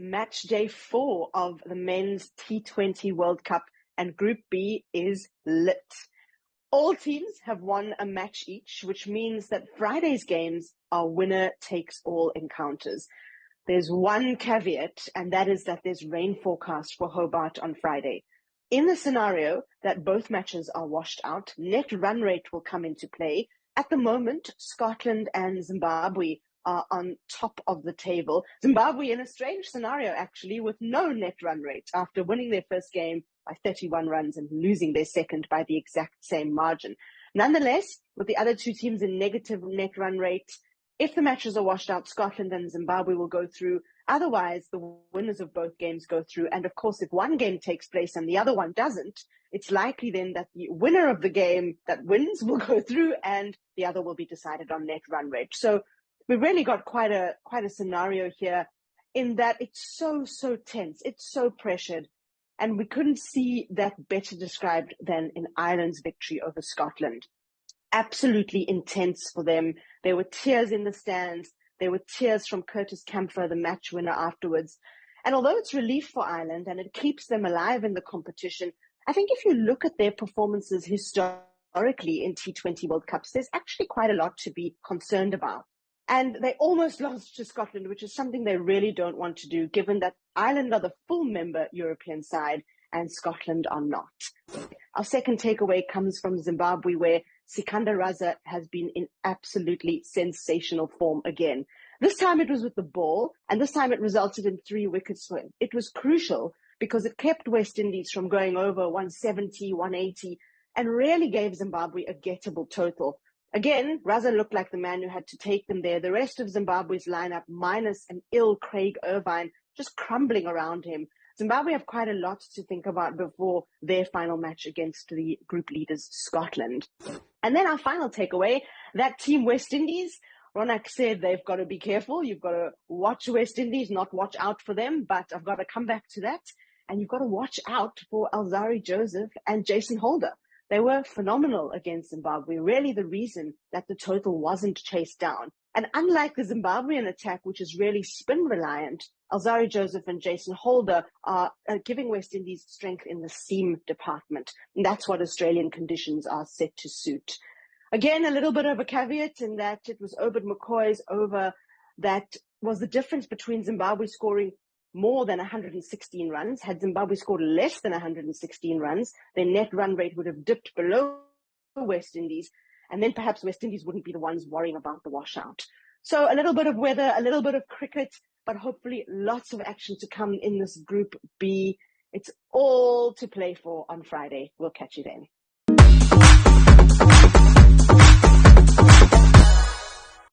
match day 4 of the men's T20 World Cup, and Group B is lit. All teams have won a match each, which means that Friday's games are winner-takes-all encounters. There's one caveat, and that is that there's rain forecast for Hobart on Friday. In the scenario that both matches are washed out, net run rate will come into play. At the moment, Scotland and Zimbabwe are on top of the table. Zimbabwe in a strange scenario, actually, with no net run rate after winning their first game by 31 runs and losing their second by the exact same margin. Nonetheless, with the other two teams in negative net run rate, if the matches are washed out, Scotland and Zimbabwe will go through. Otherwise, the winners of both games go through. And of course, if one game takes place and the other one doesn't, it's likely then that the winner of the game that wins will go through and the other will be decided on net run rate. So we've really got quite a scenario here in that it's so tense. It's so pressured. And we couldn't see that better described than in Ireland's victory over Scotland. Absolutely intense for them. There were tears in the stands. There were tears from Curtis Campher, the match winner, afterwards. And although it's relief for Ireland and it keeps them alive in the competition, I think if you look at their performances historically in T20 World Cups, there's actually quite a lot to be concerned about. And they almost lost to Scotland, which is something they really don't want to do, given that Ireland are the full member European side and Scotland are not. Our second takeaway comes from Zimbabwe, where Sikandar Raza has been in absolutely sensational form again. This time it was with the ball, and this time it resulted in 3 wickets for him. It was crucial because it kept West Indies from going over 170, 180, and really gave Zimbabwe a gettable total. Again, Raza looked like the man who had to take them there. The rest of Zimbabwe's lineup, minus an ill Craig Irvine, just crumbling around him. Zimbabwe have quite a lot to think about before their final match against the group leaders, Scotland. And then our final takeaway, that team West Indies, Ronak said they've got to be careful. You've got to watch West Indies, not watch out for them. But I've got to come back to that. And you've got to watch out for Alzarri Joseph and Jason Holder. They were phenomenal against Zimbabwe, really the reason that the total wasn't chased down. And unlike the Zimbabwean attack, which is really spin-reliant, Alzarri Joseph and Jason Holder are giving West Indies strength in the seam department. And that's what Australian conditions are set to suit. Again, a little bit of a caveat in that it was Obed McCoy's over that was the difference between Zimbabwe scoring more than 116 runs. Had Zimbabwe scored less than 116 runs, their net run rate would have dipped below West Indies, and then perhaps West Indies wouldn't be the ones worrying about the washout. So a little bit of weather, a little bit of cricket, but hopefully lots of action to come in this Group B. It's all to play for on Friday. We'll catch you then.